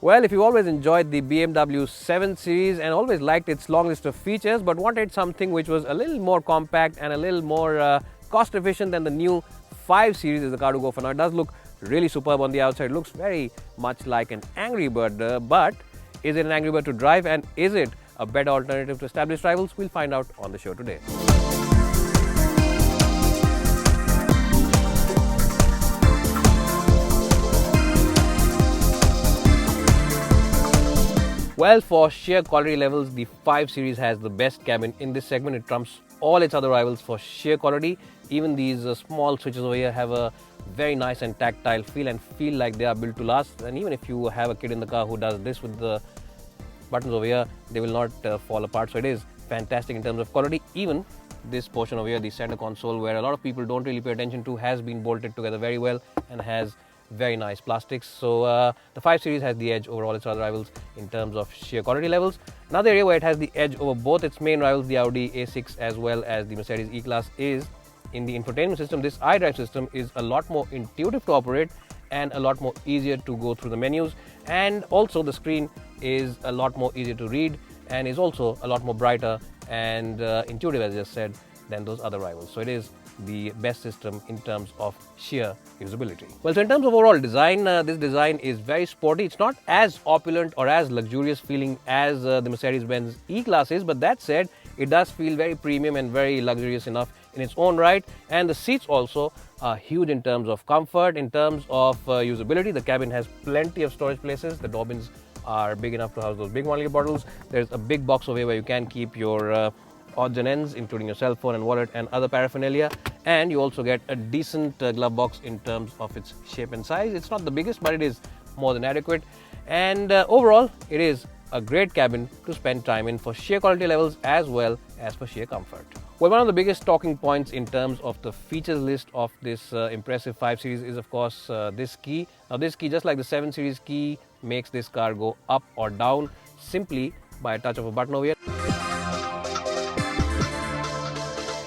Well, if you always enjoyed the BMW 7 Series and always liked its long list of features but wanted something which was a little more compact and a little more cost efficient than the new 5 Series is the car to go for now. It does look really superb on the outside. It looks very much like an Angry Bird, but is it an Angry Bird to drive, and is it a better alternative to established rivals? We'll find out on the show today. Well, for sheer quality levels, the 5 Series has the best cabin in this segment. It trumps all its other rivals for sheer quality. Even these small switches over here have a very nice and tactile feel and feel like they are built to last. And even if you have a kid in the car who does this with the buttons over here, they will not fall apart. So it is fantastic in terms of quality. Even this portion over here, the center console, where a lot of people don't really pay attention to, has been bolted together very well and has very nice plastics. So the 5 Series has the edge over all its other rivals in terms of sheer quality levels. Another area where it has the edge over both its main rivals, the Audi A6 as well as the Mercedes E-Class, is in the infotainment system. This iDrive system is a lot more intuitive to operate and a lot more easier to go through the menus, and also the screen is a lot more easier to read and is also a lot more brighter and intuitive, as I just said, than those other rivals. So it is the best system in terms of sheer usability. Well, so in terms of overall design, this design is very sporty. It's not as opulent or as luxurious feeling as the Mercedes-Benz E-Class is, but that said, it does feel very premium and very luxurious enough in its own right. And the seats also are huge in terms of comfort, in terms of usability. The cabin has plenty of storage places. The door bins are big enough to house those big 1 liter bottles. There's a big box over here where you can keep your odds and ends, including your cell phone and wallet and other paraphernalia. And you also get a decent glove box in terms of its shape and size. It's not the biggest, but it is more than adequate. And overall, it is a great cabin to spend time in for sheer quality levels as well as for sheer comfort. Well, one of the biggest talking points in terms of the features list of this impressive 5 Series is, of course, this key. Now, this key, just like the 7 Series key, makes this car go up or down simply by a touch of a button over here.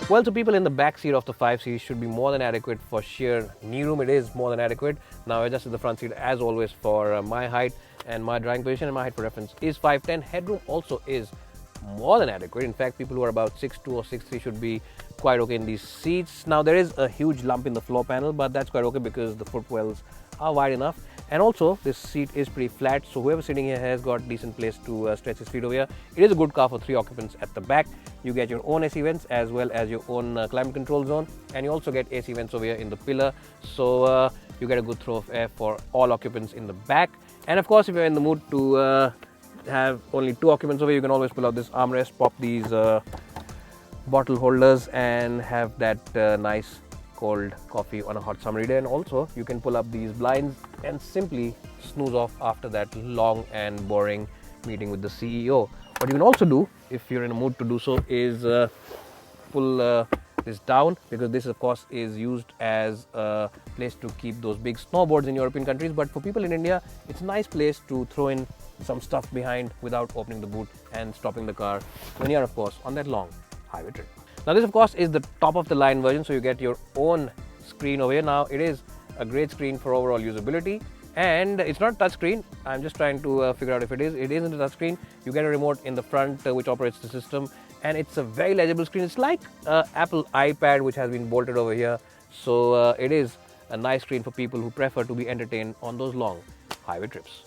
Well, so people in the back seat of the 5 Series should be more than adequate for sheer knee room. It is more than adequate. Now, I adjusted the front seat as always for my height and my driving position, and my height for reference is 5'10". Headroom also is more than adequate. In fact, people who are about 6'2" or 6'3" should be quite okay in these seats. Now, there is a huge lump in the floor panel, but that's quite okay because the footwells are wide enough. And also, this seat is pretty flat, so whoever sitting here has got decent place to stretch his feet over here. It is a good car for 3 occupants at the back. You get your own AC vents as well as your own climate control zone, and you also get AC vents over here in the pillar, so you get a good throw of air for all occupants in the back. And of course, if you're in the mood to have only 2 occupants over here, you can always pull out this armrest, pop these bottle holders, and have that nice cold coffee on a hot summery day. And also, you can pull up these blinds and simply snooze off after that long and boring meeting with the CEO. What you can also do, if you're in a mood to do so, is pull this down, because this of course is used as a place to keep those big snowboards in European countries. But for people in India, it's a nice place to throw in some stuff behind without opening the boot and stopping the car when you're, of course, on that long highway trip. Now, this of course is the top of the line version, so you get your own screen over here. Now, it is a great screen for overall usability, and it's not a touch screen. I'm just trying to figure out if it is. It isn't a touch screen. You get a remote in the front which operates the system, and it's a very legible screen. It's like Apple iPad which has been bolted over here. So it is a nice screen for people who prefer to be entertained on those long highway trips.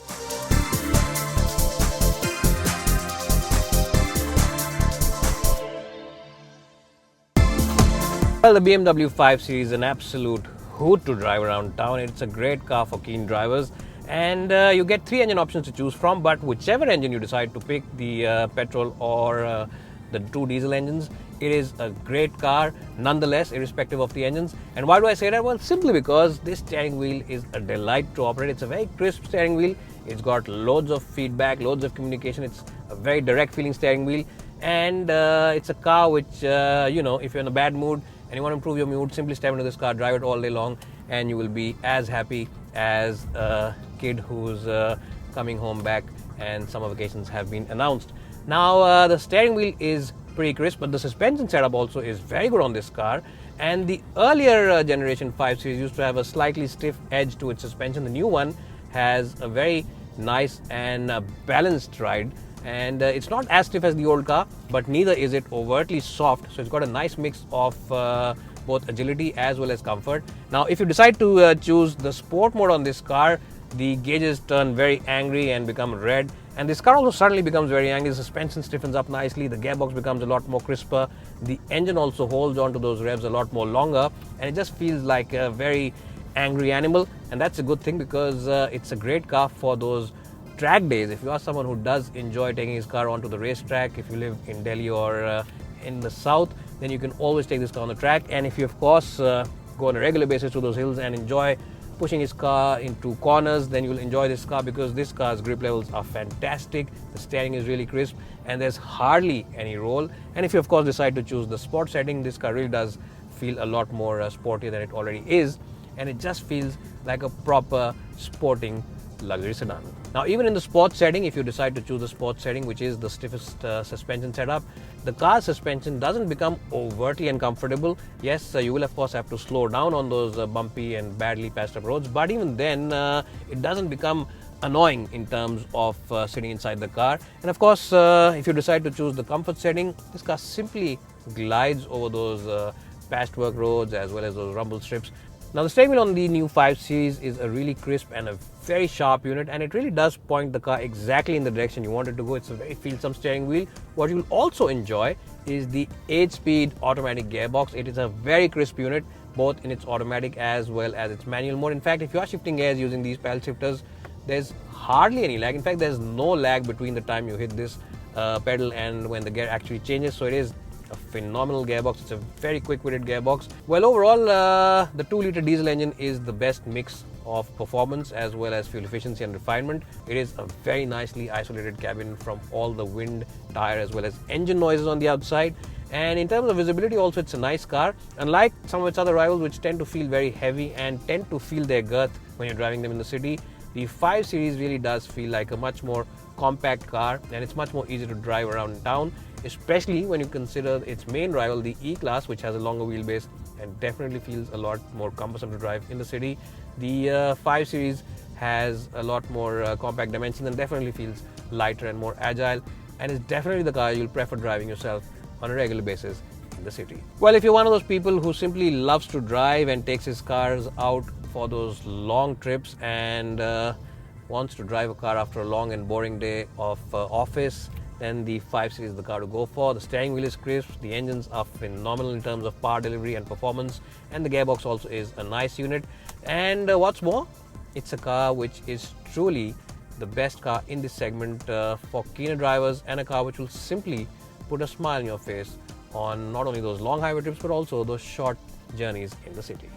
Well, the BMW 5 Series is an absolute hoot to drive around town. It's a great car for keen drivers, and you get 3 engine options to choose from, but whichever engine you decide to pick, the petrol or the 2 diesel engines, it is a great car nonetheless, irrespective of the engines. And why do I say that? Well, simply because this steering wheel is a delight to operate. It's a very crisp steering wheel. It's got loads of feedback, loads of communication. It's a very direct feeling steering wheel, and it's a car which, if you're in a bad mood and you want to improve your mood, simply step into this car, drive it all day long, and you will be as happy as a kid who's coming home back and summer vacations have been announced. Now, the steering wheel is pretty crisp, but the suspension setup also is very good on this car. And the earlier generation 5 Series used to have a slightly stiff edge to its suspension. The new one has a very nice and balanced ride. And it's not as stiff as the old car, but neither is it overtly soft. So it's got a nice mix of both agility as well as comfort. Now, if you decide to choose the sport mode on this car, the gauges turn very angry and become red. And this car also suddenly becomes very angry. The suspension stiffens up nicely. The gearbox becomes a lot more crisper. The engine also holds on to those revs a lot more longer. And it just feels like a very angry animal. And that's a good thing, because it's a great car for those track days. If you are someone who does enjoy taking his car onto the racetrack, if you live in Delhi or in the south, then you can always take this car on the track. And if you, of course, go on a regular basis to those hills and enjoy pushing his car into corners, then you'll enjoy this car, because this car's grip levels are fantastic. The steering is really crisp and there's hardly any roll. And if you, of course, decide to choose the sport setting, this car really does feel a lot more sporty than it already is, and it just feels like a proper sporting luxury sedan. Now, even in the sports setting, if you decide to choose the sports setting, which is the stiffest suspension setup, the car's suspension doesn't become overtly uncomfortable. Yes, you will of course have to slow down on those bumpy and badly patched up roads, but even then it doesn't become annoying in terms of sitting inside the car. And of course, if you decide to choose the comfort setting, this car simply glides over those patchwork roads as well as those rumble strips. Now, the steering wheel on the new 5 Series is a really crisp and a very sharp unit, and it really does point the car exactly in the direction you want it to go. It's a very feel-some steering wheel. What you'll also enjoy is the 8-speed automatic gearbox. It is a very crisp unit, both in its automatic as well as its manual mode. In fact, if you are shifting gears using these pedal shifters, there's hardly any lag. In fact, there's no lag between the time you hit this pedal and when the gear actually changes. So it is a phenomenal gearbox. It's a very quick-witted gearbox. Well, overall, the 2-liter diesel engine is the best mix of performance as well as fuel efficiency and refinement. It is a very nicely isolated cabin from all the wind, tire as well as engine noises on the outside. And in terms of visibility also, it's a nice car. Unlike some of its other rivals, which tend to feel very heavy and tend to feel their girth when you're driving them in the city, the 5 Series really does feel like a much more compact car, and it's much more easy to drive around town, especially when you consider its main rival, the E-Class, which has a longer wheelbase and definitely feels a lot more cumbersome to drive in the city. The 5 Series has a lot more compact dimensions and definitely feels lighter and more agile, and is definitely the car you'll prefer driving yourself on a regular basis in the city. Well, if you're one of those people who simply loves to drive and takes his cars out for those long trips and wants to drive a car after a long and boring day of office, then the 5 Series is the car to go for. The steering wheel is crisp, the engines are phenomenal in terms of power delivery and performance, and the gearbox also is a nice unit. And what's more, it's a car which is truly the best car in this segment for keener drivers, and a car which will simply put a smile on your face on not only those long highway trips but also those short journeys in the city.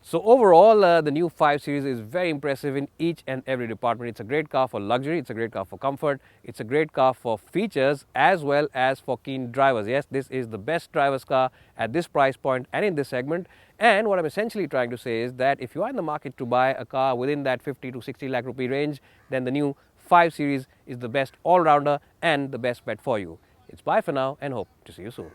So overall, the new 5 Series is very impressive in each and every department. It's a great car for luxury, it's a great car for comfort, it's a great car for features as well as for keen drivers. Yes, this is the best driver's car at this price point and in this segment. And what I'm essentially trying to say is that if you are in the market to buy a car within that 50 to 60 lakh rupee range, then the new 5 Series is the best all-rounder and the best bet for you. It's bye for now and hope to see you soon.